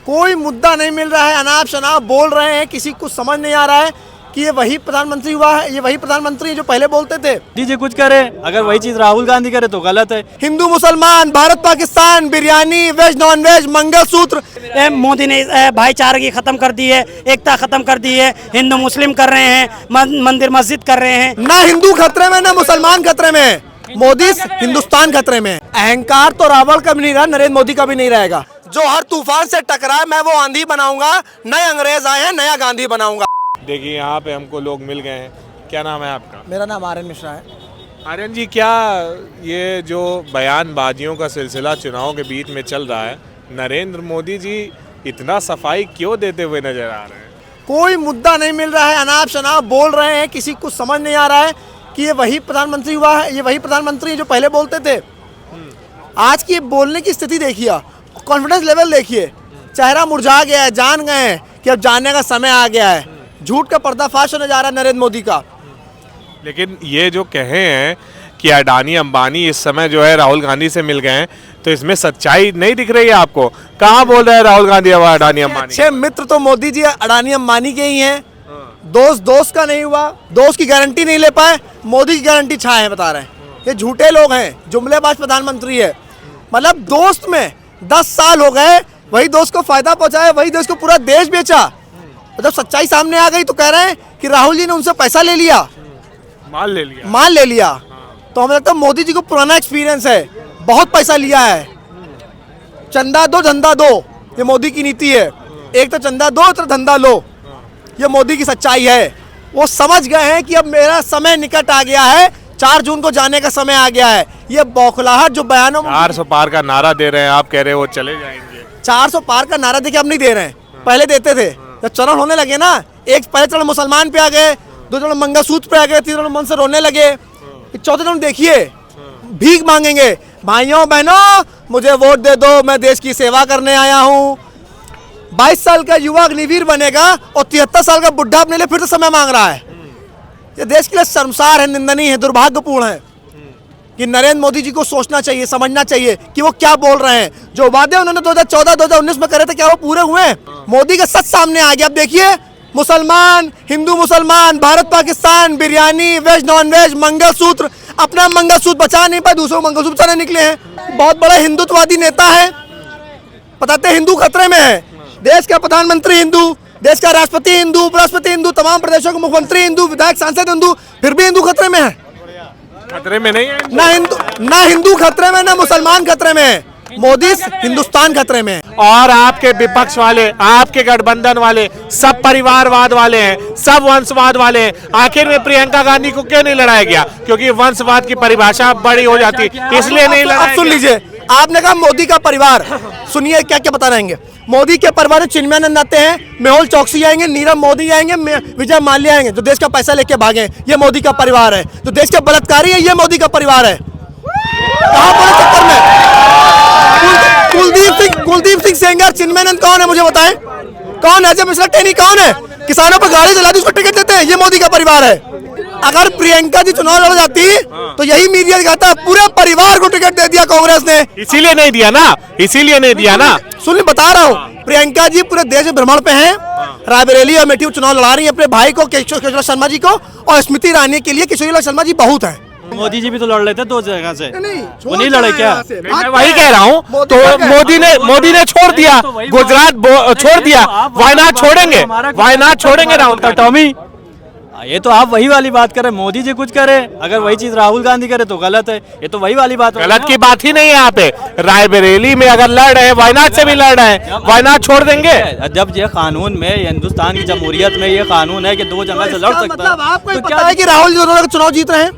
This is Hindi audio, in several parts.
कोई मुद्दा नहीं मिल रहा है, अनाप शनाप बोल रहे हैं, किसी को समझ नहीं आ रहा है कि ये वही प्रधानमंत्री हुआ है, ये वही प्रधानमंत्री है जो पहले बोलते थे। जी कुछ करे, अगर वही चीज राहुल गांधी करे तो गलत है। हिंदू मुसलमान, Bharat Pakistan, biryani, veg non veg, mangalsutra. Modi ने भाईचारगी खत्म कर दी है, एकता खत्म कर दी है, हिंदू मुस्लिम कर रहे हैं, मंदिर मस्जिद कर रहे हैं। ना हिंदू खतरे में, ना मुसलमान खतरे में, मोदी हिंदुस्तान खतरे में। अहंकार तो रावण का भी नहीं रहा, नरेंद्र मोदी का भी नहीं रहेगा। जो हर तूफान से टकराए मैं वो आंधी बनाऊंगा, नए अंग्रेज आए हैं नया गांधी बनाऊंगा। देखिए यहाँ पे हमको लोग मिल गए हैं। क्या नाम है आपका? मेरा नाम आर्यन मिश्रा है। आर्यन जी, क्या ये जो बयानबाजियों का सिलसिला चुनाव के बीच में चल रहा है, नरेंद्र मोदी जी इतना सफाई क्यों देते हुए नजर आ रहे हैं? कोई मुद्दा नहीं मिल रहा है, अनाप शनाप बोल रहे हैं, किसी को समझ नहीं आ रहा है कि ये वही प्रधानमंत्री हुआ है, ये वही प्रधानमंत्री है जो पहले बोलते थे। आज की बोलने की स्थिति देखिए, कॉन्फिडेंस लेवल देखिए, चेहरा मुरझा गया है, जान गए हैं कि अब जानने का समय आ गया है। झूठ का पर्दाफाश होने जा रहा है नरेंद्र मोदी का। लेकिन ये जो कहे हैं कि अडानी अंबानी इस समय जो है राहुल गांधी से मिल गए हैं, तो इसमें सच्चाई नहीं दिख रही है आपको? कहाँ बोल रहे हैं राहुल गांधी अब अडानी अंबानी? अच्छे मित्र तो मोदी जी अडानी अंबानी के ही हैं। दोस्त का नहीं हुआ, दोस्त की गारंटी नहीं ले पाए, मोदी की गारंटी छाए हैं, बता रहे हैं। ये झूठे लोग हैं, जुमलेबाज प्रधानमंत्री है। मतलब दोस्त में 10 साल हो गए, वही दोस्त को फायदा पहुंचाया, वही दोस्त को पूरा देश बेचा। जब सच्चाई सामने आ गई तो कह रहे हैं कि राहुल जी ने उनसे पैसा ले लिया, माल ले लिया। तो हमें लगता है मोदी जी को पुराना एक्सपीरियंस है, बहुत पैसा लिया है। चंदा दो धंधा दो, ये मोदी की नीति है। एक तो चंदा दो तो धंधा लो, ये मोदी की सच्चाई है। वो समझ गए हैं कि अब मेरा समय निकट आ गया है, 4 जून को जाने का समय आ गया है। ये बौखलाहट जो बयानों में 400 पार का नारा दे रहे हैं, आप कह रहे हो वो चले जाएंगे। 400 पार का नारा देखिए अब नहीं दे रहे हैं, पहले देते थे। जब चरण होने लगे ना, एक पहले चरण मुसलमान पे आ गए, 2 चरण मंगलसूत्र पे आ गए, 3 चरण मन से रोने लगे, 4थे चरण देखिए भीख मांगेंगे, भाइयों बहनों मुझे वोट दे दो, मैं देश की सेवा करने आया हूँ। 22 साल का युवा अग्निवीर बनेगा और 73 साल का बुढ़ा अपने लिए फिर से समय मांग रहा है। ये देश के लिए शर्मसार है, निंदनीय है, दुर्भाग्यपूर्ण है। कि नरेंद्र मोदी जी को सोचना चाहिए, समझना चाहिए कि वो क्या बोल रहे हैं। जो वादे उन्होंने 2014-2019 में करे थे, क्या वो पूरे हुए? मोदी का सच सामने आ गया। अब देखिए, मुसलमान, हिंदू मुसलमान, Bharat Pakistan, biryani, veg non veg, mangalsutra. अपना मंगलसूत्र बचा नहीं पाए, दूसरों को मंगलसूत्र बचाने निकले हैं। बहुत बड़ा हिंदुत्ववादी नेता है, बताते हिंदू खतरे में है। देश का प्रधानमंत्री हिंदू, देश का राष्ट्रपति हिंदू, उपराष्ट्रपति हिंदू, तमाम प्रदेशों के मुख्यमंत्री हिंदू, विधायक सांसद हिंदू, फिर भी हिंदू खतरे में है। खतरे में नहीं है ना हिंदू खतरे में, ना मुसलमान खतरे में, मोदी हिंदुस्तान खतरे में। और आपके विपक्ष वाले, आपके गठबंधन वाले सब परिवारवाद वाले हैं, सब वंशवाद वाले हैं। आखिर में प्रियंका गांधी को क्यों नहीं लड़ाया गया? क्योंकि वंशवाद की परिभाषा बड़ी हो जाती, इसलिए नहीं लड़ाया। सुन लीजिए, आपने कहा मोदी का परिवार, सुनिए क्या क्या बता रहेंगे। मोदी के परिवार में चिन्मयानंद आते हैं, मेहुल चौकसी आएंगे, नीरव मोदी आएंगे, विजय माल्या आएंगे, जो देश का पैसा लेके भागे, ये मोदी का परिवार है। जो देश के बलात्कारी है, ये मोदी का परिवार है। कहां पड़े चक्कर में? कुलदीप सिंह सेंगर, चिन्मयानंद कौन है मुझे बताएं? कौन है? अजय मिश्रा टेनी कौन है? किसानों पर गाड़ी चला दी, उसको टिकट देते हैं, ये मोदी का परिवार है। अगर प्रियंका जी चुनाव लड़ जाती तो यही मीडिया दिखाता, पूरे परिवार को टिकट दे दिया कांग्रेस ने। इसीलिए नहीं दिया ना, इसीलिए नहीं दिया ना। सुन, बता रहा हूँ, प्रियंका जी पूरे देश में भ्रमण पे हैं, रायबरेली और अमेठी चुनाव लड़ा रही है अपने भाई को, केशव शर्मा जी को, और स्मृति ईरानी के लिए किशोरी लाल शर्मा जी बहुत है। मोदी जी भी तो लड़ रहे थे 2 जगह से, वो नहीं लड़े क्या? मैं वही कह रहा हूँ, तो मोदी ने छोड़ दिया, गुजरात छोड़ दिया, वायनाड छोड़ेंगे, वायनाड छोड़ेंगे राहुल टॉमी। ये तो आप वही वाली बात कर रहे हैं, मोदी जी कुछ करे, अगर वही चीज राहुल गांधी करे तो गलत है। ये तो वही वाली बात, गलत की बात ही नहीं है। यहाँ पे रायबरेली में अगर लड़ रहे हैं, वायनाड से भी लड़ रहे हैं, वायनाड छोड़ देंगे? जब ये कानून में, हिंदुस्तान की जमहूरियत में ये कानून है कि 2 जगह से लड़ सकता है, मतलब आपको तो पता है कि राहुल जी चुनाव जीत रहे हैं?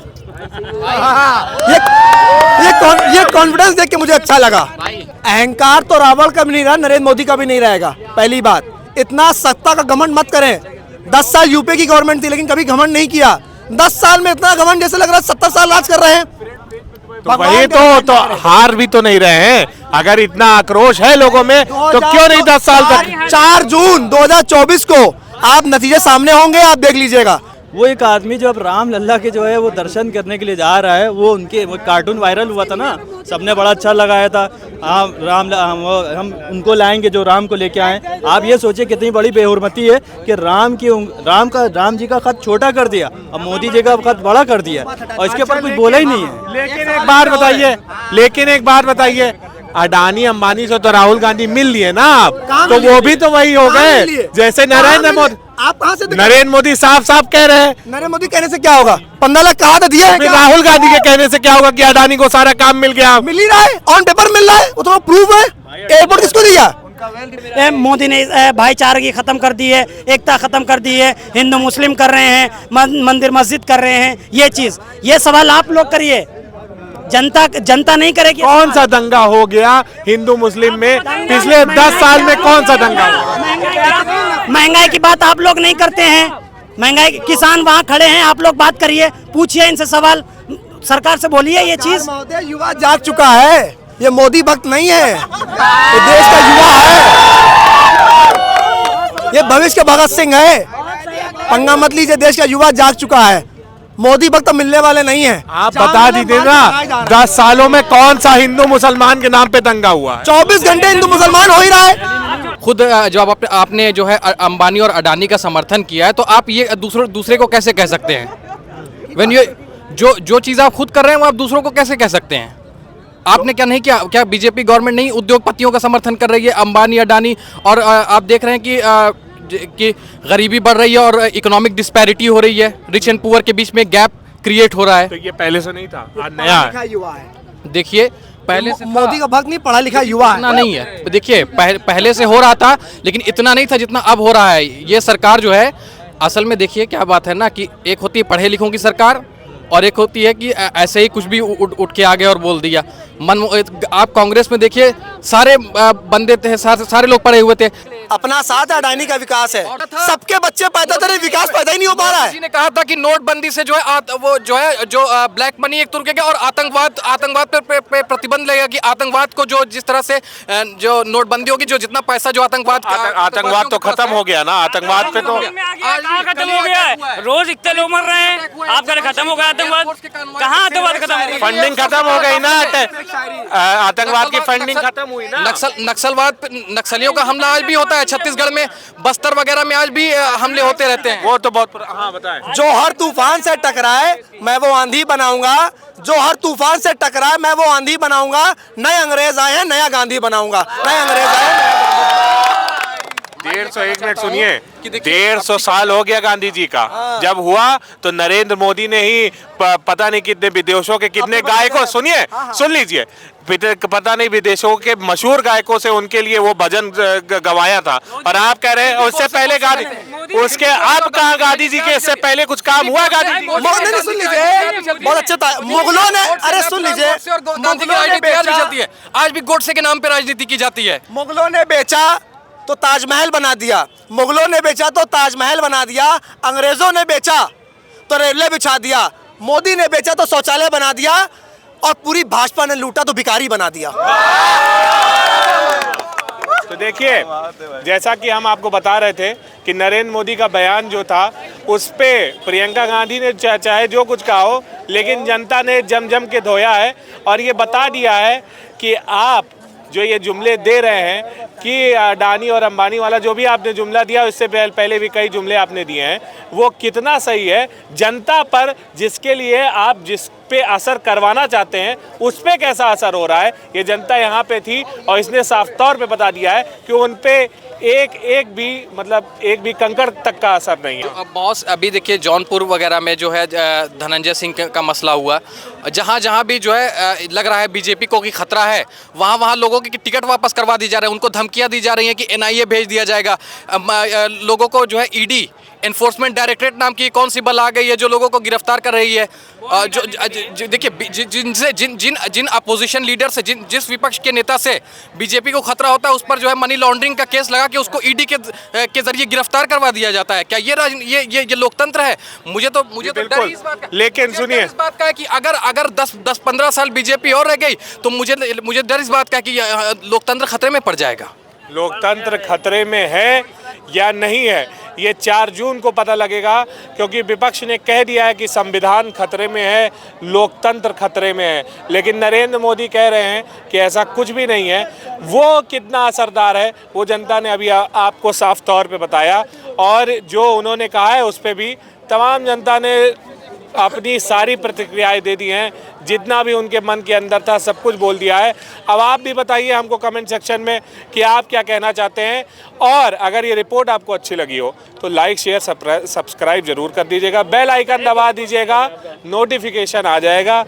ये कॉन्फिडेंस देख के मुझे अच्छा लगा। अहंकार तो रावण का भी नहीं रहा, नरेंद्र मोदी का भी नहीं रहेगा। पहली बात, इतना सत्ता का घमंड मत करें। 10 साल यूपी की गवर्नमेंट थी, लेकिन कभी घमंड नहीं किया। 10 साल में इतना घमंड जैसे लग रहा है 70 साल राज कर रहे हैं। तो वही तो हार भी तो नहीं रहे हैं। अगर इतना आक्रोश है लोगों में तो क्यों नहीं 10 साल तक? 4 जून 2024 को आप नतीजे सामने होंगे, आप देख लीजिएगा। वो एक आदमी जो अब राम लल्ला के जो है वो दर्शन करने के लिए जा रहा है, वो उनके वो कार्टून वायरल हुआ था ना, सबने बड़ा अच्छा लगाया था। हाँ हम उनको लाएंगे जो राम को लेके आए। आप ये सोचिए कितनी बड़ी बेहुरमती है कि राम जी का खत छोटा कर दिया, अब मोदी जी का खत बड़ा कर दिया और इसके ऊपर कुछ बोला ही नहीं है। लेकिन एक बात बताइए, अडानी अंबानी से तो राहुल गांधी मिल लिए ना आप, तो वो भी तो वही हो गए जैसे नरेंद्र मोदी। आप कहाँ से नरेंद्र मोदी साफ साफ कह रहे हैं। नरेंद्र मोदी कहने से क्या होगा? 15 लाख कहा तो दिया है फिर क्या? राहुल गांधी के कहने से क्या होगा कि अडानी को सारा काम मिल गया? मिल ही रहा है, ऑन पेपर मिल रहा है, वो तो प्रूफ है। एयरपोर्ट किसको दिया? मोदी ने भाईचारगी खत्म कर दी है, एकता खत्म कर दी है, हिंदू मुस्लिम कर रहे हैं, मंदिर मस्जिद कर रहे हैं। ये चीज, ये सवाल आप लोग करिए, जनता नहीं करेगी। कौन सा दंगा हो गया हिंदू मुस्लिम में पिछले 10 साल में? कौन सा दंगा हुआ? महंगाई की बात आप लोग नहीं करते हैं। महंगाई, किसान वहाँ खड़े हैं, आप लोग बात करिए, पूछिए इनसे सवाल, सरकार से बोलिए ये चीज। महोदय, युवा जाग चुका है, ये मोदी भक्त नहीं है, ये देश का युवा है, ये भविष्य के भगत सिंह है। पंगा मत लीजिए, देश का युवा जाग चुका है, मोदी भक्त तो मिलने वाले नहीं है। आप बता दीजिए ना, 10 सालों में कौन सा हिंदू मुसलमान के नाम पे दंगा हुआ है? 24 घंटे हिंदू मुसलमान हो ही रहा है। खुद जब आपने जो है अंबानी और अडानी का समर्थन किया है, तो आप ये दूसरे को कैसे कह सकते हैं? व्हेन यू जो चीज़ आप खुद कर रहे हैं वो आप दूसरों को कैसे कह सकते हैं? आपने क्या नहीं किया? क्या बीजेपी गवर्नमेंट नहीं उद्योगपतियों का समर्थन कर रही है, अंबानी अडानी? और आप देख रहे हैं कि गरीबी बढ़ रही है और इकोनॉमिक डिस्पैरिटी हो रही है, रिच एंड पुअर के बीच में गैप क्रिएट हो रहा है। तो ये पहले से नहीं था, आज नया है। युवा है, देखिए पहले से मोदी का भक्त नहीं, पढ़ा लिखा युवा इतना है। नहीं है। देखिए पहले से हो रहा था, लेकिन इतना नहीं था जितना अब हो रहा है। ये सरकार जो है, असल में देखिए क्या बात है ना, कि एक होती है पढ़े लिखों की सरकार और एक होती है कि ऐसे ही कुछ भी उठ के आ गए और बोल दिया। आप कांग्रेस में देखिए, सारे बंदे थे, सारे लोग पढ़े हुए थे। अपना साथ अडानी का विकास है, सबके बच्चे पैदा करे, विकास पैदा ही नहीं हो पा रहा है। किसी ने कहा था कि नोटबंदी से जो है ब्लैक मनी एक तुर्क और आतंकवाद पे प्रतिबंध लगेगा, कि आतंकवाद को जो जिस तरह से जो नोटबंदी होगी, जो जितना पैसा जो आतंकवाद तो खत्म हो गया ना, आतंकवाद पे तो खत्म हो गया है। रोज इतने लोग मर रहे हैं, आप कह रहे खत्म हो गया आतंकवाद? कहाँ आतंकवाद खत्म हो गया? फंडिंग खत्म हो गई ना, आतंकवाद की फंडिंग खत्म हुई ना। नक्सलियों का हमला आज भी होता है छत्तीसगढ़ में, बस्तर वगैरह में आज भी हमले होते रहते हैं। वो तो बहुत हाँ बताएं। जो हर तूफान से टकराए मैं वो आंधी बनाऊंगा, जो हर तूफान से टकराए मैं वो आंधी बनाऊंगा। नए अंग्रेज आए हैं, नया गांधी बनाऊंगा। नए अंग्रेज आए। 1 मिनट सुनिए, 150 साल हो गया गांधी जी का। जब हुआ तो नरेंद्र मोदी ने ही पता नहीं कितने विदेशों के कितने गायकों, सुनिए सुन लीजिए, पता नहीं विदेशों के मशहूर गायकों से उनके लिए वो भजन गवाया था। और आप कह रहे हैं उससे पहले उसके आप कहा गांधी जी के इससे पहले कुछ काम हुआ गांधी जी? नहीं, सुन लीजिए, बहुत अच्छा था। मुगलों ने, अरे सुन लीजिए, आज भी गोडसे के नाम पे राजनीति की जाती है। मुगलों ने बेचा तो ताजमहल बना दिया, मुगलों ने बेचा तो ताजमहल बना दिया, अंग्रेजों ने बेचा तो रेलवे बिछा दिया, मोदी ने बेचा तो शौचालय बना दिया, और पूरी भाजपा ने लूटा तो भिखारी बना दिया। तो देखिए, जैसा कि हम आपको बता रहे थे कि नरेंद्र मोदी का बयान जो था, उस पे प्रियंका गांधी ने चाहे जो कुछ कहा हो, लेकिन जनता ने जम के धोया है और ये बता दिया है कि आप जो ये जुमले दे रहे हैं कि अडानी और अंबानी वाला जो भी आपने जुमला दिया, उससे पहले भी कई जुमले आपने दिए हैं, वो कितना सही है। जनता पर जिसके लिए आप जिस पे असर करवाना चाहते हैं, उस पे कैसा असर हो रहा है, ये जनता यहाँ पे थी और इसने साफ तौर पे बता दिया है कि उन पे एक भी कंकड़ तक का असर नहीं है। बॉस, अभी देखिए जौनपुर वगैरह में जो है धनंजय सिंह का मसला हुआ, जहाँ भी जो है लग रहा है बीजेपी को कि खतरा है, वहाँ लोगों की टिकट वापस करवा दी जा रही है, उनको धमकियाँ दी जा रही हैं कि NIA भेज दिया जाएगा। लोगों को जो है ED एनफोर्समेंट डायरेक्टरेट नाम की कौन सी बल आ गई है जो लोगों को गिरफ्तार कर रही है। जो देखिए, जिन अपोजिशन लीडर से, जिस विपक्ष के नेता से बीजेपी को खतरा होता है, उस पर जो है मनी लॉन्ड्रिंग का केस लगा के उसको ईडी के जरिए गिरफ्तार करवा दिया जाता है। क्या ये लोकतंत्र है? मुझे तो डर इस बात का, लेकिन सुनिए, इस बात का है कि अगर 10-15 साल बीजेपी और रह गई तो मुझे डर इस बात का है कि लोकतंत्र खतरे में पड़ जाएगा। लोकतंत्र खतरे में है या नहीं है, ये 4 जून को पता लगेगा, क्योंकि विपक्ष ने कह दिया है कि संविधान खतरे में है, लोकतंत्र खतरे में है, लेकिन नरेंद्र मोदी कह रहे हैं कि ऐसा कुछ भी नहीं है। वो कितना असरदार है वो जनता ने अभी आपको साफ तौर पे बताया, और जो उन्होंने कहा है उस पर भी तमाम जनता ने अपनी सारी प्रतिक्रियाएं दे दी हैं, जितना भी उनके मन के अंदर था सब कुछ बोल दिया है। अब आप भी बताइए हमको कमेंट सेक्शन में कि आप क्या कहना चाहते हैं, और अगर ये रिपोर्ट आपको अच्छी लगी हो तो लाइक शेयर सब्सक्राइब जरूर कर दीजिएगा, बेल आइकन दबा दीजिएगा, नोटिफिकेशन आ जाएगा।